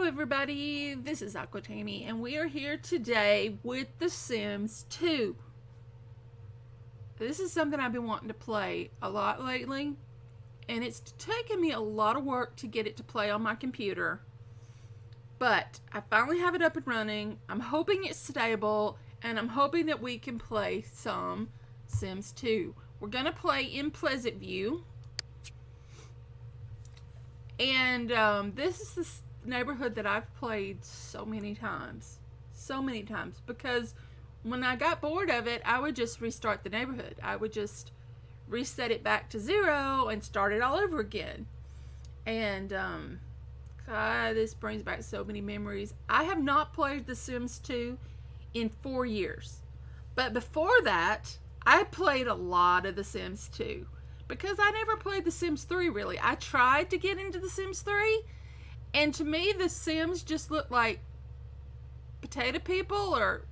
everybody, this is Aquatami and we are here today with The Sims 2. This is something I've been wanting to play a lot lately, and it's taken me a lot of work to get it to play on my computer, but I finally have it up and running. I'm hoping it's stable, and I'm hoping that we can play some Sims 2. We're gonna play in Pleasantview, and this is the neighborhood that I've played so many times, because when I got bored of it, I would just restart the neighborhood. I would just reset it back to 0 and start it all over again. And God, this brings back so many memories. I have not played The Sims 2 in 4 years, but before that I played a lot of The Sims 2 because I never played The Sims 3 really. I tried to get into The Sims 3, and to me, The Sims just looked like potato people, or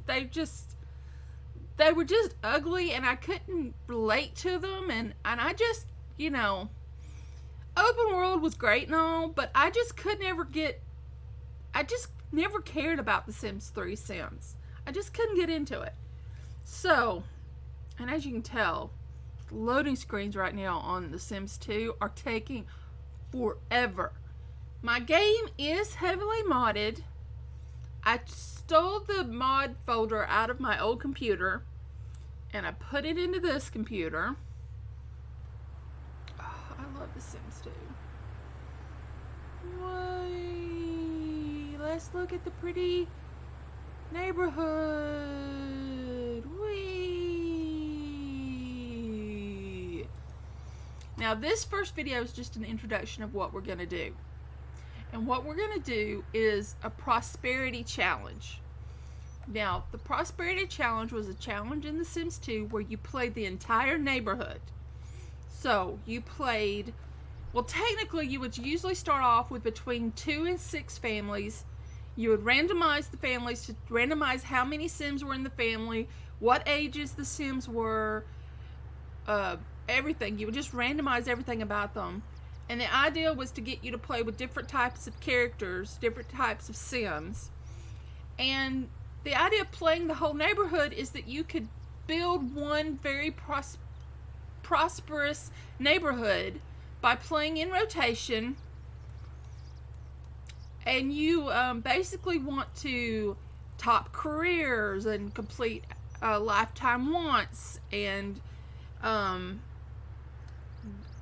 they were just ugly, and I couldn't relate to them, and I just, open world was great and all, but I just never cared about The Sims 3 Sims. I just couldn't get into it. So, and as you can tell, loading screens right now on The Sims 2 are taking forever. My game is heavily modded. I stole the mod folder out of my old computer and I put it into this computer. Oh, I love The Sims 2. Whee! Let's look at the pretty neighborhood. Whee! Now this first video is just an introduction of what we're going to do. And what we're going to do is a prosperity challenge. Now, the prosperity challenge was a challenge in The Sims 2 where you played the entire neighborhood. So, you played, well, technically you would usually start off with between 2 and 6 families. You would randomize the families to randomize how many Sims were in the family, what ages the Sims were, everything. You would just randomize everything about them. And the idea was to get you to play with different types of characters, different types of Sims. And the idea of playing the whole neighborhood is that you could build one very prosperous neighborhood by playing in rotation. And you basically want to top careers and complete lifetime wants and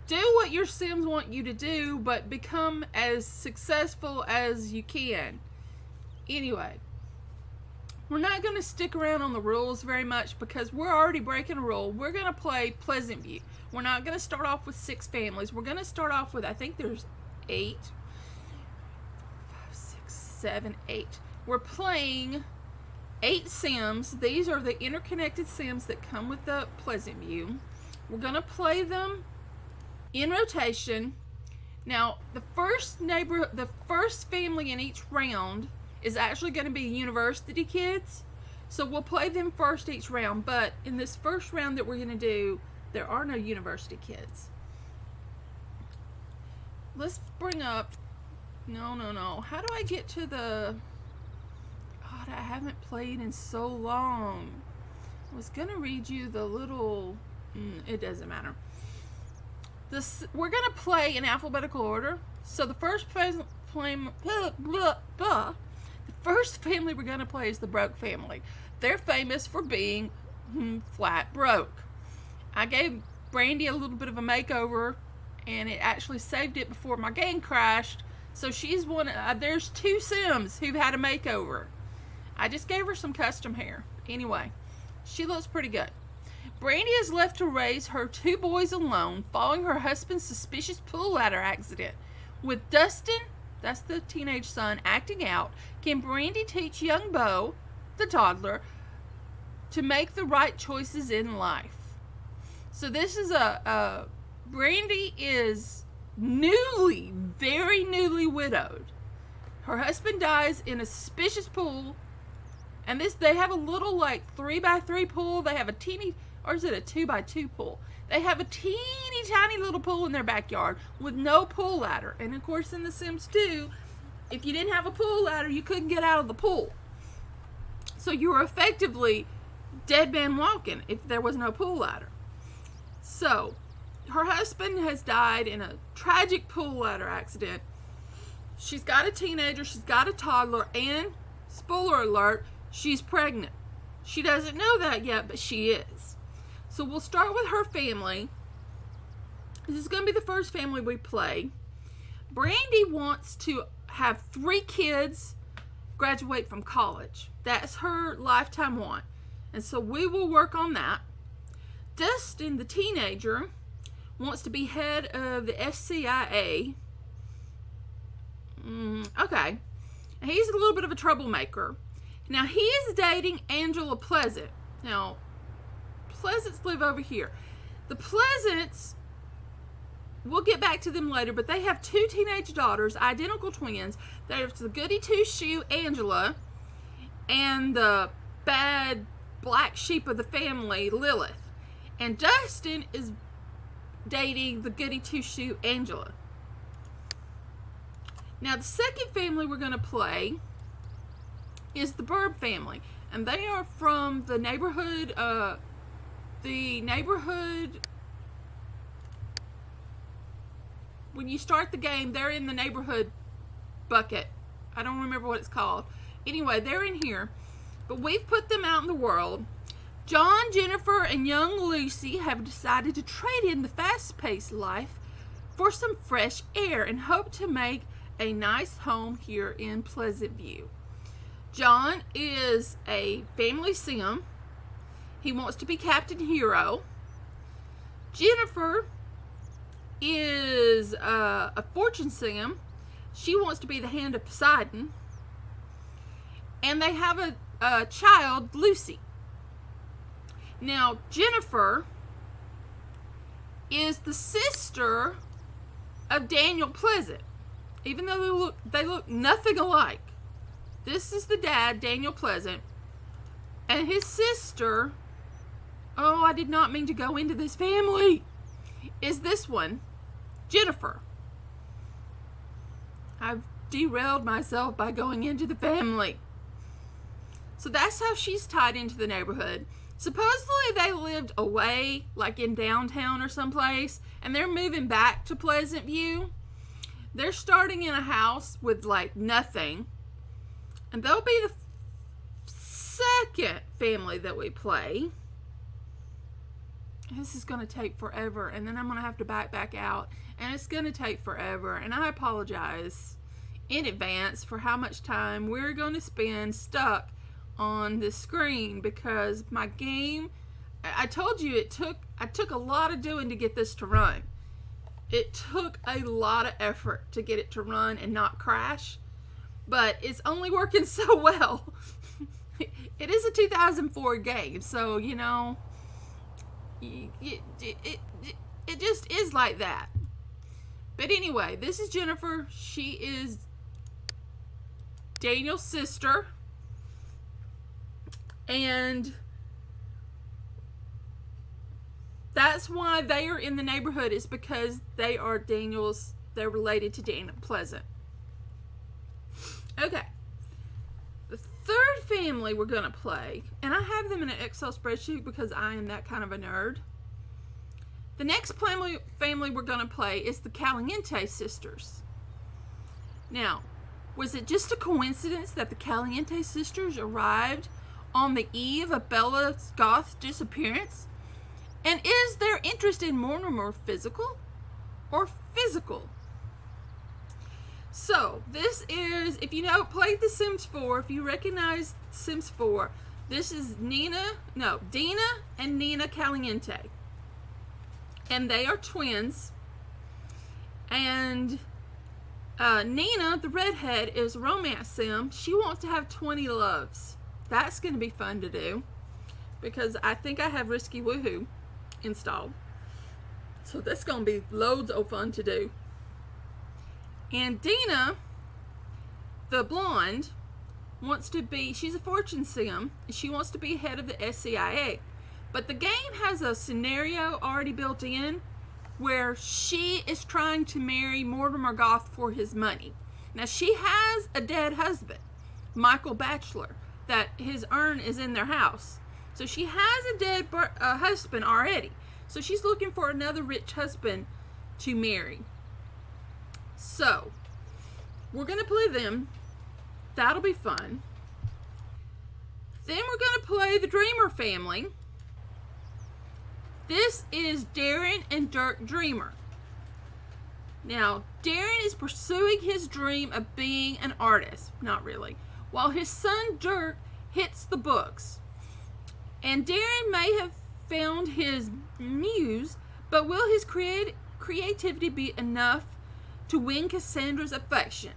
do what your Sims want you to do, but become as successful as you can. Anyway, we're not going to stick around on the rules very much because we're already breaking a rule. We're going to play Pleasantview. We're not going to start off with 6 families. We're going to start off with, I think there's 8. 5, 6, 7, 8. We're playing 8 Sims. These are the interconnected Sims that come with the Pleasantview. We're going to play them in rotation. Now, the first family in each round is actually going to be university kids. So we'll play them first each round. But in this first round that we're going to do, there are no university kids. Let's bring up... No. How do I get to the... God, I haven't played in so long. I was going to read you the little... it doesn't matter. We're going to play in alphabetical order. So the first family we're going to play is the Broke family. They're famous for being flat broke. I gave Brandy a little bit of a makeover, and it actually saved it before my game crashed. So she's one. There's 2 Sims who've had a makeover. I just gave her some custom hair. Anyway, she looks pretty good. Brandy is left to raise her 2 boys alone following her husband's suspicious pool ladder accident. With Dustin, that's the teenage son, acting out, can Brandy teach young Beau, the toddler, to make the right choices in life? So this is Brandy is very newly widowed. Her husband dies in a suspicious pool, and they have a little like 3x3 pool. They have a teeny... Or is it a 2x2 pool? They have a teeny tiny little pool in their backyard with no pool ladder. And of course in The Sims 2, if you didn't have a pool ladder, you couldn't get out of the pool. So you were effectively dead man walking if there was no pool ladder. So her husband has died in a tragic pool ladder accident. She's got a teenager, she's got a toddler, and spoiler alert, she's pregnant. She doesn't know that yet, but she is. So we'll start with her family. This is going to be the first family we play. Brandy wants to have 3 kids graduate from college. That's her lifetime want. And so we will work on that. Dustin, the teenager, wants to be head of the SCIA. Okay. He's a little bit of a troublemaker. Now, he is dating Angela Pleasant. Now, Pleasants live over here. The Pleasants, we'll get back to them later, but they have 2 teenage daughters, identical twins. There's the goody two-shoe Angela and the bad black sheep of the family, Lilith. And Dustin is dating the goody two-shoe Angela. Now, the second family we're going to play is the Bird family. And they are from the neighborhood, when you start the game, they're in the neighborhood bucket. I don't remember what it's called. Anyway, they're in here. But we've put them out in the world. John, Jennifer, and young Lucy have decided to trade in the fast-paced life for some fresh air and hope to make a nice home here in Pleasantview. John is a family sim. He wants to be Captain Hero. Jennifer is a fortune sim. She wants to be the Hand of Poseidon. And they have a child, Lucy. Now, Jennifer is the sister of Daniel Pleasant. Even though they look nothing alike. This is the dad, Daniel Pleasant. And his sister, oh, I did not mean to go into this family, is this one, Jennifer. I've derailed myself by going into the family. So that's how she's tied into the neighborhood. Supposedly they lived away, like in downtown or someplace, and they're moving back to Pleasantview. They're starting in a house with like nothing. And they'll be the second family that we play. This is going to take forever, and then I'm going to have to back out, and it's going to take forever, and I apologize in advance for how much time we're going to spend stuck on the screen, because my game, I told you I took a lot of doing to get this to run. It took a lot of effort to get it to run and not crash, but it's only working so well. It is a 2004 game, so you know, it just is like that. But anyway, this is Jennifer. She is Daniel's sister. And that's why they are in the neighborhood, is because they are they're related to Daniel Pleasant. Okay. The third family we're going to play, and I have them in an Excel spreadsheet because I am that kind of a nerd. The next family we're going to play is the Caliente sisters. Now, was it just a coincidence that the Caliente sisters arrived on the eve of Bella's goth disappearance? And is their interest in Mortimer physical or physical? So, this is, if you know, played The Sims 4, if you recognize Sims 4, this is Dina and Nina Caliente. And they are twins. And Nina, the redhead, is a romance sim. She wants to have 20 loves. That's going to be fun to do, because I think I have Risky Woohoo installed. So that's going to be loads of fun to do. And Dina, the blonde, wants to be, she's a fortune sim, and she wants to be head of the SCIA. But the game has a scenario already built in where she is trying to marry Mortimer Goth for his money. Now, she has a dead husband, Michael Batchelor, that his urn is in their house. So she has a dead husband already. So she's looking for another rich husband to marry. So we're going to play them. That'll be fun. Then we're going to play the Dreamer family. This is Darren and Dirk Dreamer. Now, Darren is pursuing his dream of being an artist. Not really. While his son Dirk hits the books. And Darren may have found his muse, but will his creativity be enough to win Cassandra's affection?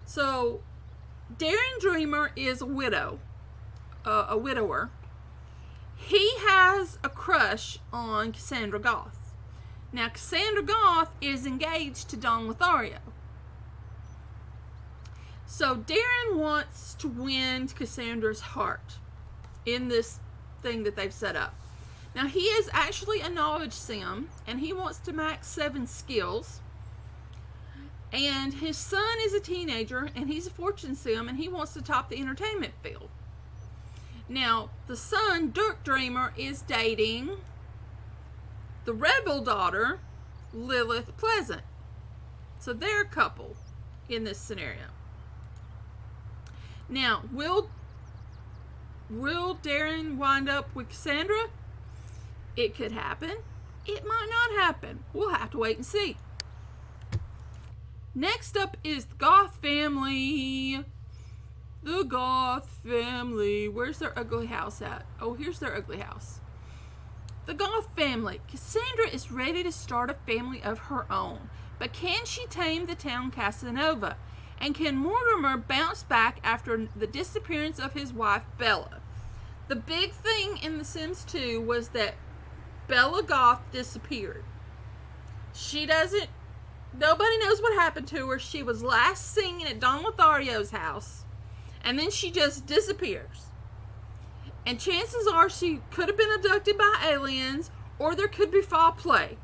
So, Darren Dreamer is a widower. He has a crush on Cassandra Goth. Now, Cassandra Goth is engaged to Don Lothario. So, Darren wants to win Cassandra's heart in this thing that they've set up. Now, he is actually a knowledge sim, and he wants to max 7 skills. And his son is a teenager, and he's a fortune sim, and he wants to top the entertainment field. Now, the son, Dirk Dreamer, is dating the rebel daughter, Lilith Pleasant. So they're a couple in this scenario. Now, will Darren wind up with Cassandra? It could happen. It might not happen. We'll have to wait and see. Next up is the Goth Family. The Goth Family. Where's their ugly house at? Oh, here's their ugly house. The Goth Family. Cassandra is ready to start a family of her own. But can she tame the town Casanova? And can Mortimer bounce back after the disappearance of his wife, Bella? The big thing in The Sims 2 was that Bella Goth disappeared. Nobody knows what happened to her. She was last seen at Don Lothario's house. And then she just disappears. And chances are she could have been abducted by aliens, or there could be foul play.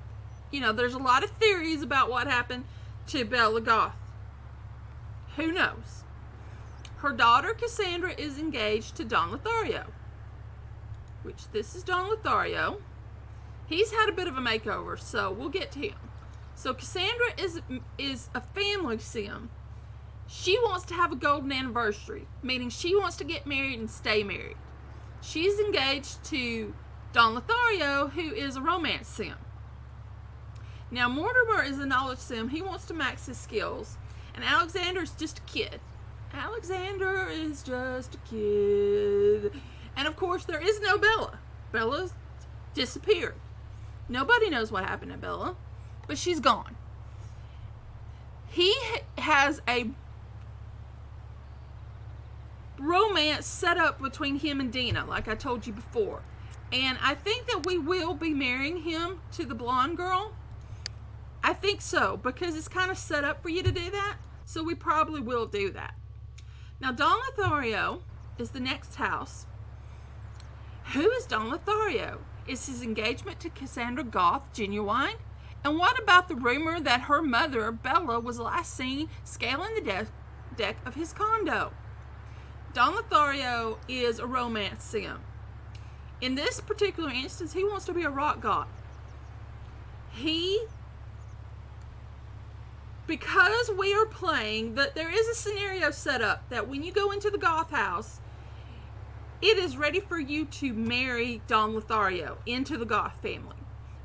You know, there's a lot of theories about what happened to Bella Goth. Who knows? Her daughter Cassandra is engaged to Don Lothario. Which, this is Don Lothario. He's had a bit of a makeover, so we'll get to him. So Cassandra is a family sim. She wants to have a golden anniversary, meaning she wants to get married and stay married. She's engaged to Don Lothario, who is a romance sim. Now, Mortimer is a knowledge sim. He wants to max his skills. And Alexander's just a kid. Alexander is just a kid. And, of course, there is no Bella. Bella's disappeared. Nobody knows what happened to Bella, but she's gone. He has a romance set up between him and Dina, like I told you before. And I think that we will be marrying him to the blonde girl. I think so, because it's kind of set up for you to do that. So we probably will do that. Now, Don Lothario is the next house. Who is Don Lothario? Is his engagement to Cassandra Goth genuine? And what about the rumor that her mother, Bella, was last seen scaling the deck of his condo? Don Lothario is a romance sim. In this particular instance, he wants to be a rock god. Because we are playing, there is a scenario set up that when you go into the Goth House, it is ready for you to marry Don Lothario into the Goth family.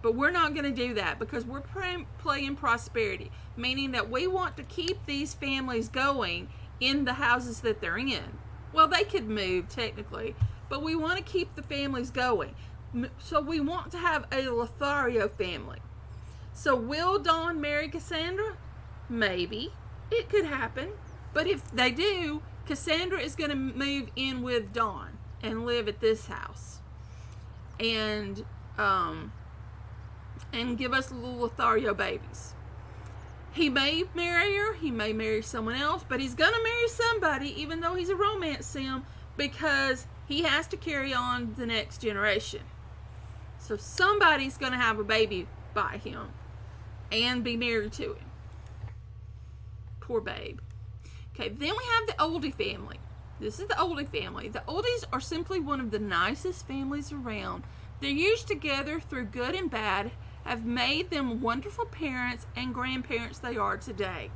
But we're not going to do that because we're playing prosperity, meaning that we want to keep these families going in the houses that they're in. Well, they could move technically, but we want to keep the families going. So we want to have a Lothario family. So will Don marry Cassandra? Maybe. It could happen. But if they do, Cassandra is going to move in with Don and live at this house. And give us little Lothario babies. He may marry her, he may marry someone else, but he's going to marry somebody, even though he's a romance sim, because he has to carry on the next generation. So somebody's going to have a baby by him and be married to him. Poor babe. Okay, then we have the Oldie family. This is the Oldie family. The Oldies are simply one of the nicest families around. They're used together through good and bad, have made them wonderful parents and grandparents they are today.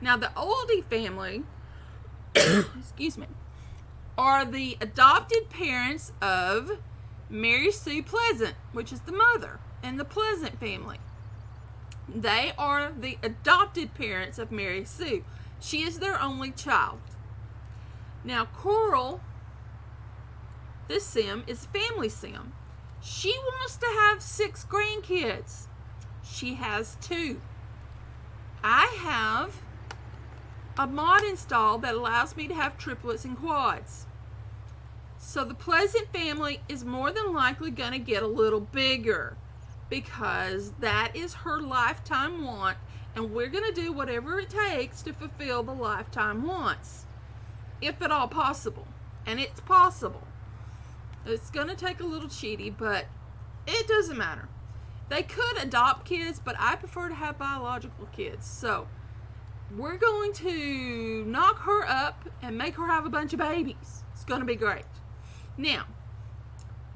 Now, the Oldie family, excuse me, are the adopted parents of Mary Sue Pleasant, which is the mother, and the Pleasant family. They are the adopted parents of Mary Sue. She is their only child. Now, Coral, this sim, is family sim. She wants to have 6 grandkids. She has 2. I have a mod installed that allows me to have triplets and quads. So the Pleasant family is more than likely going to get a little bigger because that is her lifetime want, and we're going to do whatever it takes to fulfill the lifetime wants, if at all possible. And it's possible. It's going to take a little cheaty, but it doesn't matter. They could adopt kids, but I prefer to have biological kids. So we're going to knock her up and make her have a bunch of babies. It's going to be great. Now,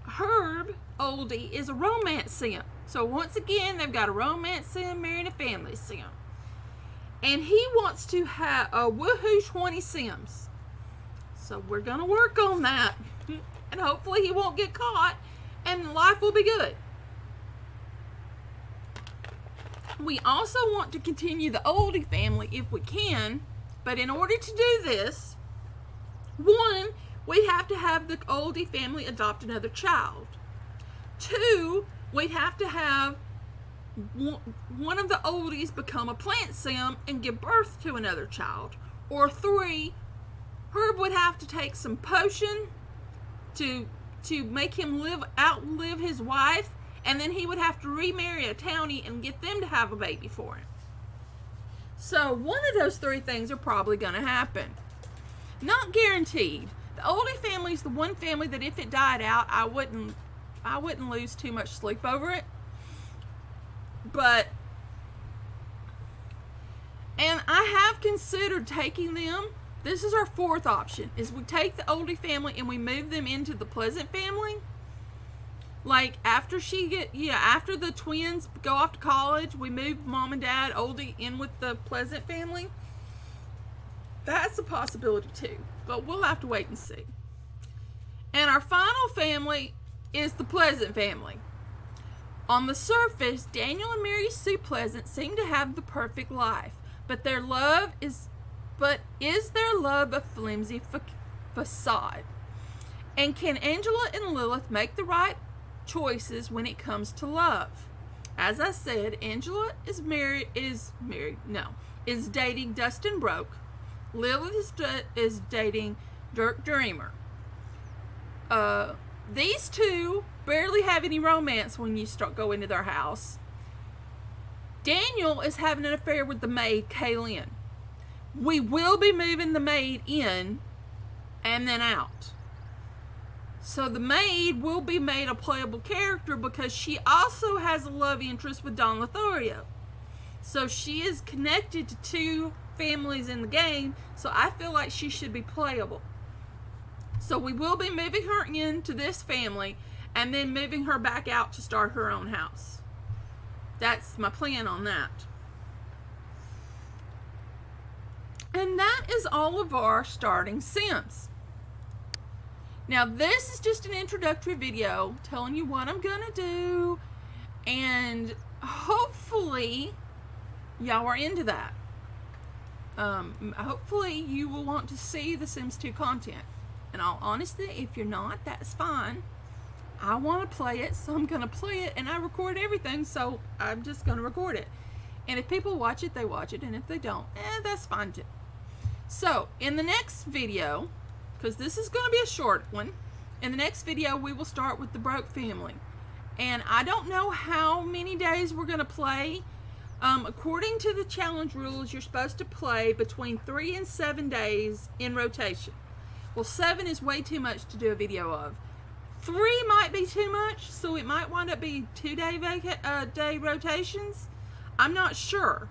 Herb, Oldie, is a romance sim. So once again, they've got a romance sim marrying a family sim. And he wants to have a woohoo 20 sims. So we're going to work on that. And hopefully he won't get caught and life will be good. We also want to continue the Oldie family if we can. But in order to do this, 1, we have to have the Oldie family adopt another child. 2, we'd have to have one of the Oldies become a plant sim and give birth to another child. Or 3, Herb would have to take some potion to make him outlive his wife, and then he would have to remarry a townie and get them to have a baby for him. So one of those 3 things are probably going to happen. Not guaranteed. The Oldie family is the one family that if it died out, I wouldn't lose too much sleep over it. And I have considered taking them. This is our 4th option, is we take the Oldie family and we move them into the Pleasant family. Like after the twins go off to college, we move Mom and Dad, Oldie, in with the Pleasant family. That's a possibility too, but we'll have to wait and see. And our final family is the Pleasant family. On the surface, Daniel and Mary Sue Pleasant seem to have the perfect life, but is their love a flimsy facade? And can Angela and Lilith make the right choices when it comes to love? As I said, Angela is dating Dustin Broke. Lilith is dating Dirk Dreamer. These 2 barely have any romance when you go into their house. Daniel is having an affair with the maid, Kaylin. We will be moving the maid in and then out. So the maid will be made a playable character because she also has a love interest with Donna Thoreau. So she is connected to 2 families in the game, so I feel like she should be playable. So we will be moving her into this family and then moving her back out to start her own house. That's my plan on that. And that is all of our starting sims. Now this is just an introductory video telling you what I'm gonna do, and hopefully y'all are into that. Hopefully you will want to see the Sims 2 content. In all honesty, if you're not, that's fine. I want to play it, so I'm going to play it, and I record everything, so I'm just going to record it. And if people watch it, they watch it, and if they don't, that's fine too. So, in the next video, because this is going to be a short one, in the next video we will start with the Broke family. And I don't know how many days we're going to play. According to the challenge rules, you're supposed to play between 3 and 7 days in rotation. Well, 7 is way too much to do a video of. 3 might be too much, so it might wind up being 2-day day rotations. I'm not sure.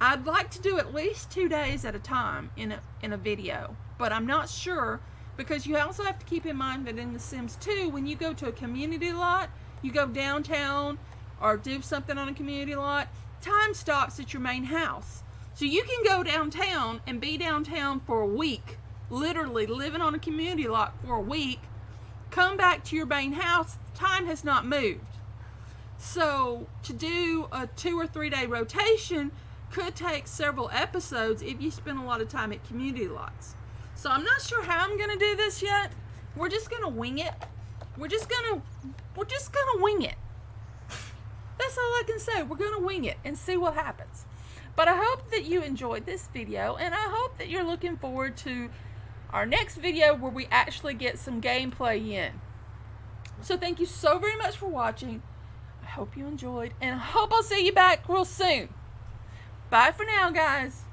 I'd like to do at least 2 days at a time in a video, but I'm not sure, because you also have to keep in mind that in The Sims 2, when you go to a community lot, you go downtown or do something on a community lot, time stops at your main house. So you can go downtown and be downtown for a week, literally living on a community lot for a week, come back to your main house, time has not moved. So to do a 2 or 3 day rotation could take several episodes if you spend a lot of time at community lots. So I'm not sure how I'm gonna do this yet. We're just gonna wing it. We're just gonna wing it. That's all I can say. We're gonna wing it and see what happens. But I hope that you enjoyed this video, and I hope that you're looking forward to our next video where we actually get some gameplay in. So thank you so very much for watching. I hope you enjoyed, and I hope I'll see you back real soon. Bye for now, guys.